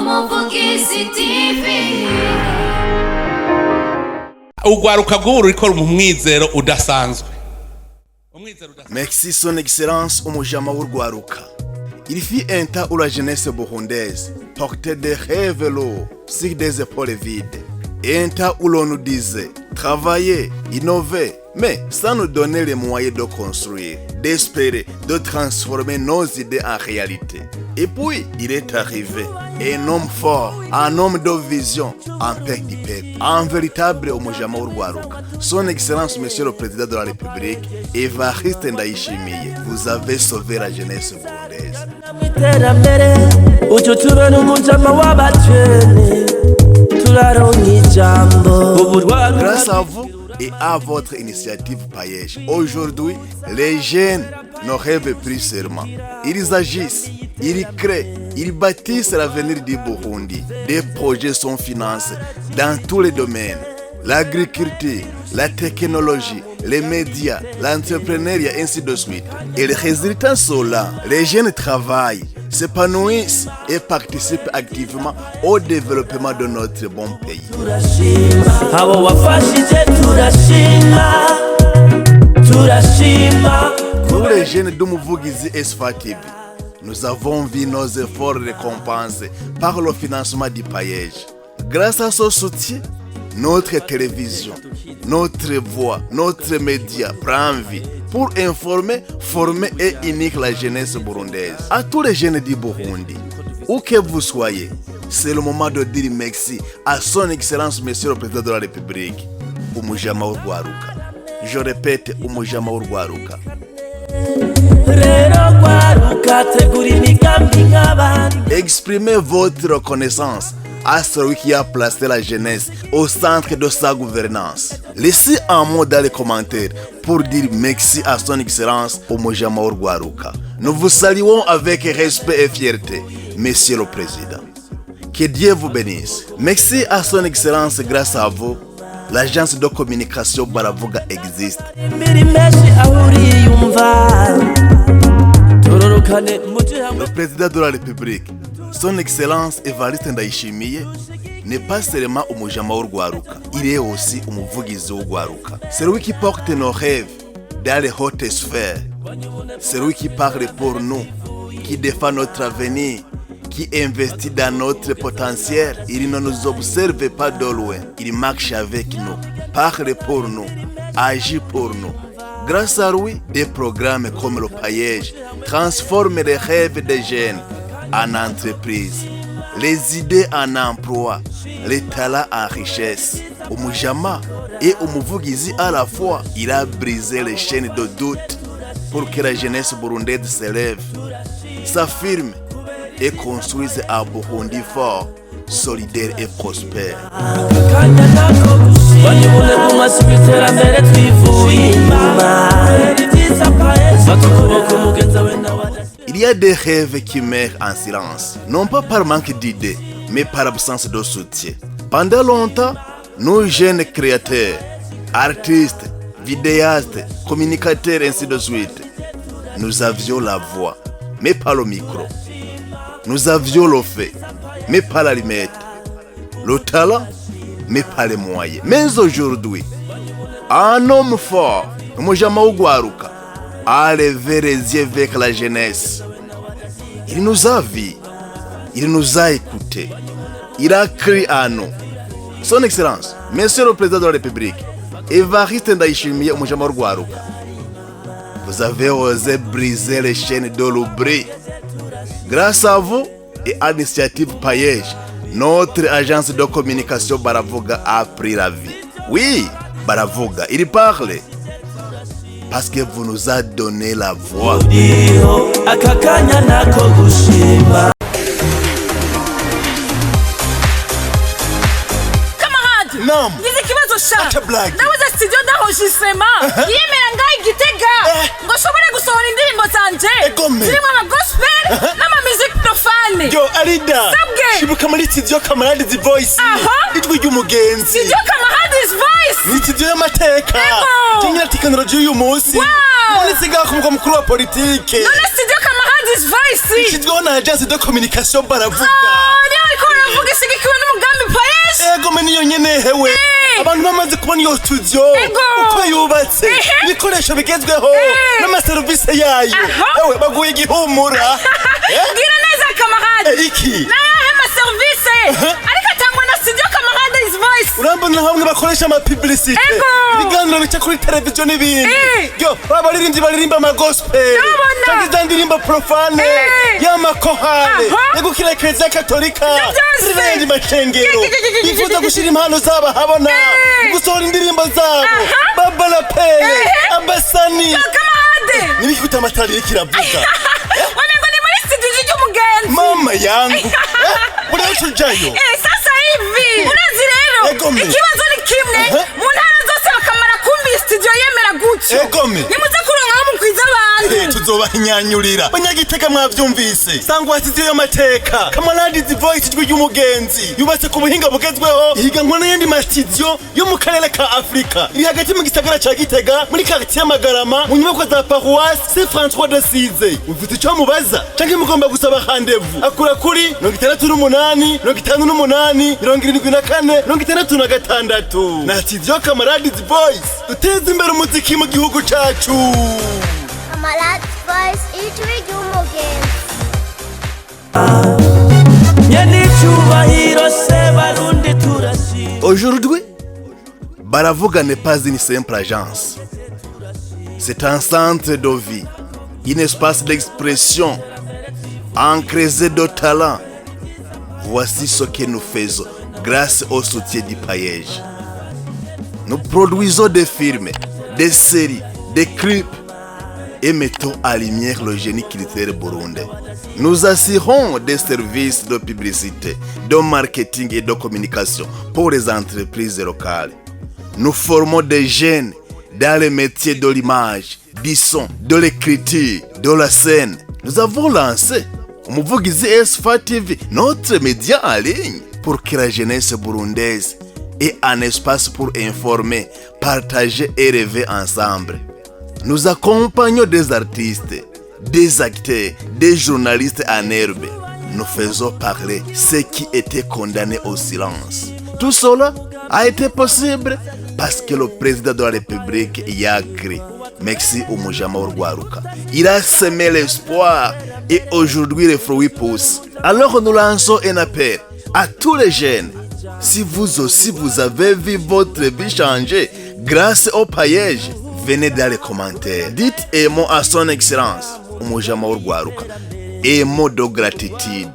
Umuvugizi TV. Ugwaruka bw'uru riko mu mwizero udasanzwe. Merci son excellence umujama w'urwaruka. Il fit un temps où la jeunesse burundaise portait des rêves lourds sur des épaules vides. Un temps où l'on nous disait travailler, innover, mais sans nous donner les moyens de construire, d'espérer, de transformer nos idées en réalité. Et puis, il est arrivé un homme fort, un homme de vision, un père du peuple, un véritable umujama w'urwaruka. Son Excellence, Monsieur le Président de la République, Evariste Ndayishimiye, vous avez sauvé la jeunesse burundaise. Grâce à vous et à votre initiative Payesh, aujourd'hui, les jeunes ne rêvent plus seulement. Ils agissent, ils créent, ils bâtissent l'avenir du Burundi. Des projets sont financés dans tous les domaines. L'agriculture, la technologie, les médias, l'entrepreneuriat, ainsi de suite. Et les résultats sont là. Les jeunes travaillent, s'épanouissent et participent activement au développement de notre bon pays. Pour les jeunes d'Umuvugizi Esfa TV, nous avons vu nos efforts récompensés par le financement du Payesh. Grâce à ce soutien, notre télévision, notre voix, notre média prend vie pour informer, former et unique la jeunesse burundaise. À tous les jeunes du Burundi, où que vous soyez, c'est le moment de dire merci à son Excellence Monsieur le Président de la République, umujama w'urwaruka. Je répète, umujama w'urwaruka. Exprimez votre reconnaissance à celui qui a placé la jeunesse au centre de sa gouvernance. Laissez un mot dans les commentaires pour dire merci à son Excellence umujama w'urwaruka. Nous vous saluons avec respect et fierté, Monsieur le Président. Que Dieu vous bénisse. Merci à son Excellence, grâce à vous, l'agence de communication Baravuga existe. Le président de la République, son Excellence Evariste Ndayishimiye, n'est pas seulement umujama w'urwaruka, il est aussi umuvugizi w'urwaruka. C'est lui qui porte nos rêves dans les hautes sphères. C'est lui qui parle pour nous, qui défend notre avenir, qui investit dans notre potentiel. Il ne nous observe pas de loin, il marche avec nous, parle pour nous, agit pour nous. Grâce à lui, des programmes comme le Payesh transforment les rêves des jeunes en entreprise, les idées en emploi, les talents en richesse. Umujama et Umuvugizi à la fois, il a brisé les chaînes de doute pour que la jeunesse burundaise s'élève, s'affirme et construise un Burundi fort, solidaire et prospère. Il y a des rêves qui meurent en silence, non pas par manque d'idées, mais par absence de soutien. Pendant longtemps, nous jeunes créateurs, artistes, vidéastes, communicateurs, ainsi de suite, nous avions la voix, mais pas le micro. Nous avions le fait, mais pas la limite. Le talent, mais pas les moyens. Mais aujourd'hui, un homme fort, umujama w'urwaruka, a levé les yeux vers la jeunesse. Il nous a vus, il nous a écoutés, il a crié à nous. Son Excellence, Monsieur le Président de la République, Evariste Ndayishimiye, umujama w'urwaruka, vous avez osé briser les chaînes de l'oubli. Grâce à vous et à l'initiative Payesh, notre agence de communication Baravuga a pris la vie. Oui, Baravuga, il parle. Parce que vous nous avez donné la voix. Camarade, Non. Acha blague. Nabuze studio d'enregistrement. Yemera ngaho Igitega ngo shobore gusohora indirimbo zanje Egome. zirimo ama gospel n'ama music profane. Yo Arida, Sabwe. shibuka muri studio Kamarade The Voice. Aha. Ijwi ry'umugenzi. Studio Kamahadi's voice. Ni studio y'amateka. Ego. Tinya technology y'uyu munsi. Wow. Muri siga ku mugwa mukuru wa politike. None studio Kamahadi's voice. Ikizweho na agence de communication Baravuga. Niyo ikora nyene hewe abantu bamaze kubona iyo studio uko yubatse ibikoresho bigezweho n'amaserivisi yayo hewe baguye igihumura gira neza kamarade iki nayahe amaserivisi ariko atangwa na studio kamarade is voice urambona hamwe bakoresha amapublicité ibiganiro bica kuri televiziyo n'ibindi yo abaririmbyi baririmba amagospel cyangwa izindi ndirimbo profane y'amakohale yo gukira kiliziya katolika n'ibindi mashengero bifuza gushyira impano zabo habona gusohora indirimbo zabo babala pele abasani n'ibikuta amatari y'ikiravuga wamengo ni muri studio y'umugenzi mama yangu uracujayo sasa hivi unazi rero ikibazo ni kimwe mu ntara zose bakamara kumbi studio yemera gutyo nimuze kuronka mu kwiza abantu tuzobahinyanyurira banyagitega mwavyumvise sangwa studio y'amateka Kamarade Voice ijwi ry'umugenzi yubatse ku buhinga bugezweho ihiganwa n'ayandi ma studio yo mu karere ka Afrika iri hagati mu gisagara ca Gitega muri quartier Magarama mu nyubako za Paroisse Saint François d'Assise ufite icyo mubaza canke mugomba gusaba rendez-vous akura kuri 68 58 74 66 na studio Kamarade Voice duteza imbere umuziki mu gihugu cacu. Kamarade Voice ijwi ry'umugenzi. Aujourd'hui, Baravoga n'est pas une simple agence. C'est un centre de vie, un espace d'expression, un creuset de talent. Voici ce que nous faisons grâce au soutien du paillage. Nous produisons des films, des séries, des clips et mettons à lumière le génie culturel burundais. Nous assurons des services de publicité, de marketing et de communication pour les entreprises locales. Nous formons des jeunes dans les métiers de l'image, du son, de l'écriture, de la scène. Nous avons lancé Umuvugizi SFA TV, notre média en ligne, pour que la jeunesse burundaise ait un espace pour informer, partager et rêver ensemble. Nous accompagnons des artistes, des acteurs, des journalistes en herbe. Nous faisons parler ceux qui étaient condamnés au silence. Tout cela a été possible parce que le président de la République y a créé. Merci au Mujama Urwaruka. Il a semé l'espoir et aujourd'hui les fruits poussent. Alors nous lançons un appel à tous les jeunes. Si vous aussi vous avez vu votre vie changer grâce au paillage, venez dans les commentaires. Dites un mot à son excellence, Mujama Urwaruka. Un mot de gratitude,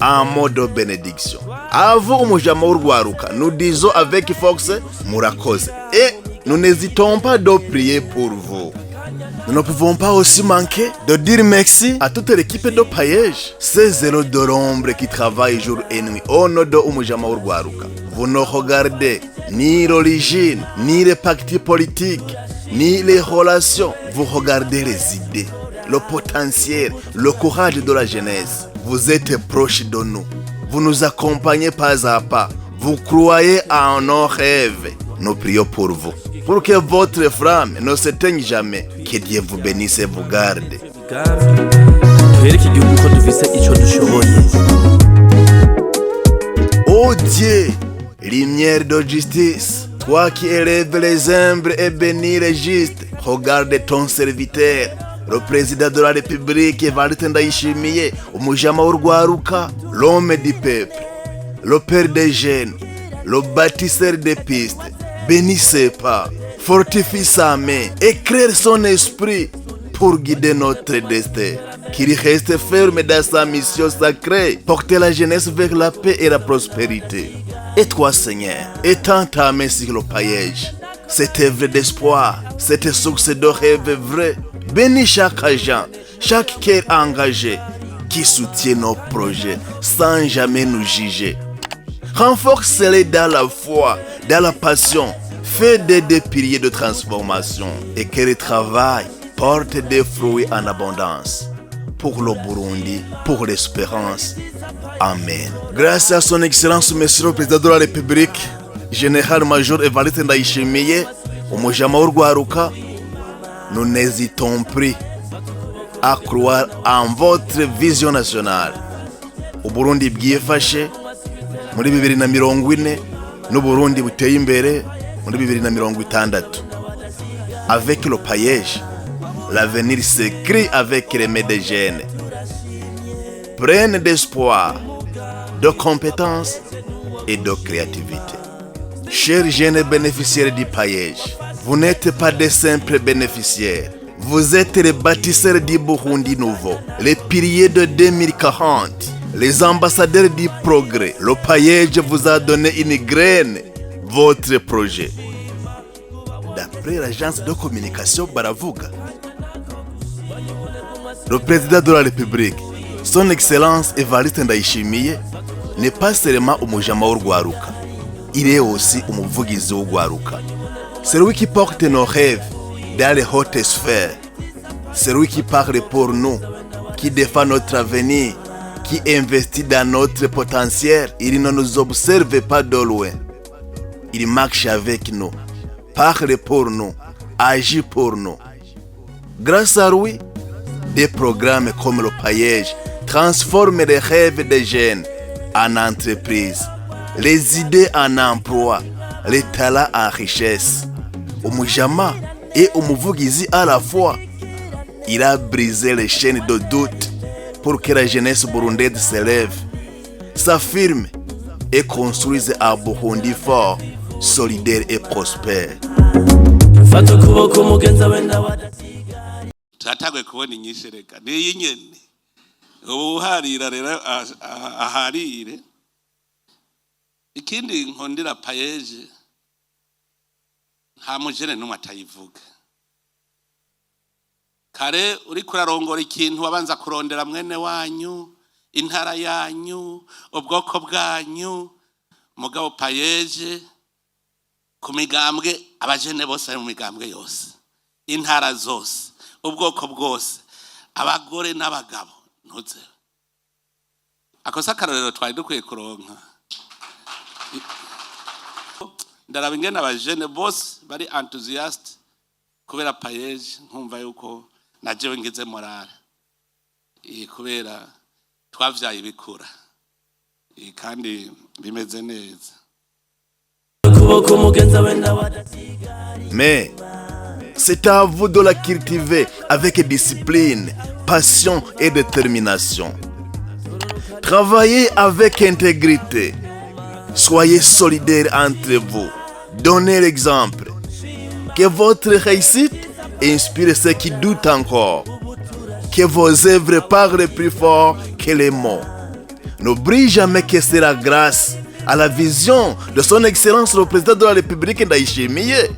un mot de bénédiction. À vous, Mujama Urwaruka, nous disons avec force, Murakoze. Et nous n'hésitons pas de prier pour vous. Nous ne pouvons pas aussi manquer de dire merci à toute l'équipe de paillage, ces héros de l'ombre qui travaillent jour et nuit au nom de Mujama Urwaruka. Vous ne regardez ni l'origine, ni les partis politiques, ni les relations. Vous regardez les idées, le potentiel, le courage de la jeunesse. Vous êtes proches de nous. Vous nous accompagnez pas à pas. Vous croyez à nos rêves. Nous prions pour vous, pour que votre flamme ne s'éteigne jamais. Que Dieu vous bénisse et vous garde. Oh Dieu, lumière de justice, toi qui élèves les humbles et bénis les justes, regarde ton serviteur, le président de la République, Evariste Ndayishimiye, Umujama Urwaruka, l'homme du peuple, le père des jeunes, le bâtisseur des pistes. Bénis ses pas, fortifie sa main, éclaire son esprit pour guider notre destin. Qu'il reste ferme dans sa mission sacrée, porter la jeunesse vers la paix et la prospérité. Et toi, Seigneur, étends ta main sur le paillage, cette œuvre d'espoir, cette source de rêve vrai. Bénis chaque agent, chaque cœur engagé qui soutient nos projets sans jamais nous juger. Renforce-les dans la foi, dans la passion. Fais des piliers de transformation et que le travail porte des fruits en abondance. Pour le Burundi, pour l'espérance. Amen. Grâce à son excellence, Monsieur le Président de la République, Général-Major Evariste Ndayishimiye, Umujama Urwaruka, nous n'hésitons plus à croire en votre vision nationale. Au Burundi bwifashe muri 2040 n'Uburundi buteye imbere muri 2060. Avec le paillage, l'avenir s'écrit avec les mains des jeunes. Plein d'espoir, de compétences et de créativité. Chers jeunes bénéficiaires du paillage, vous n'êtes pas des simples bénéficiaires. Vous êtes les bâtisseurs du Burundi nouveau, les piliers de 2040, les ambassadeurs du progrès. Le paillage vous a donné une graine, votre projet. D'après l'agence de communication Baravuga, le président de la République, son excellence Evariste Ndayishimiye, n'est pas seulement umujama w'urwaruka, il est aussi umuvugizi w'urwaruka. C'est lui qui porte nos rêves dans les hautes sphères. C'est lui qui parle pour nous, qui défend notre avenir, qui investit dans notre potentiel. Il ne nous observe pas de loin. Il marche avec nous, parle pour nous, agit pour nous. Grâce à lui, des programmes comme le paillage transforment les rêves des jeunes en entreprise, les idées en emploi, les talents en richesse. Umujama et umuvugizi à la fois. Il a brisé les chaînes de doute pour que la jeunesse burundaise s'élève, s'affirme et construise un Burundi fort, solidaire et prospère. Tatagwe kubona inyishe reka niyi nyene ubuharira rero aharire ikindi nkondira payeje nta mujene n'umwe atayivuga kare uri kurarongora ikintu wabanza kurondera mwene wanyu intara yanyu ubwoko bwanyu mugabo payeje ku migambwe abajene bose mu migambwe yose intara zose ubwoko bwose abagore n'abagabo ntuze akosa karorero twari dukwiye kuronka ndaraba ingene abajene bose bari enthusiast kubera paillage nkumva yuko najewe ngeze morale kubera twavyaye ibikura kandi bimeze neza. Mais c'est à vous de la cultiver avec discipline, passion et détermination. Travaillez avec intégrité. Soyez solidaires entre vous. Donnez l'exemple. Que votre réussite inspire ceux qui doutent encore. Que vos œuvres parlent plus fort que les mots. N'oubliez jamais que c'est la grâce à la vision de son excellence le président de la République Ndayishimiye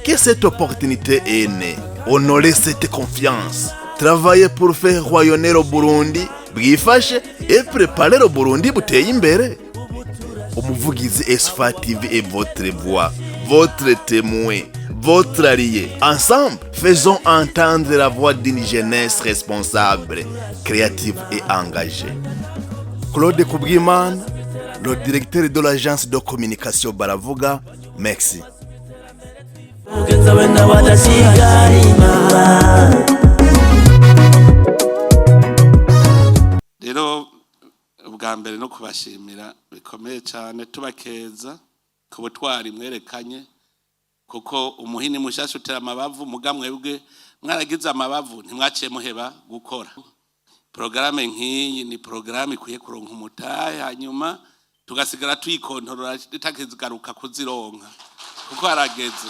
que cette opportunité est née. Honorez cette confiance. Travaillez pour faire rayonner le Burundi bwifashe et préparer le Burundi buteye imbere. Umuvugizi Esfa TV est votre voix, votre témoin, votre allié. Ensemble, faisons entendre la voix d'une jeunesse responsable, créative et engagée. Claude Kubwimana, le directeur de l'agence de communication Baravuga, merci. Rero ubwa mbere no kubashimira bikomeye cyane tubakeza ku butwari mwerekanye kuko umuhini mushasha utera amabavu mugamwebwe mwaragize amabavu ntimwaciye muheba gukora. Programme nk'iyi ni programme ikwiye kuronka umutahe hanyuma tugasigara tuyikontorora itakizigaruka kuzironka kuko harageze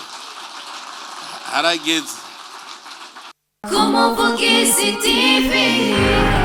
Kumuvugizi TV.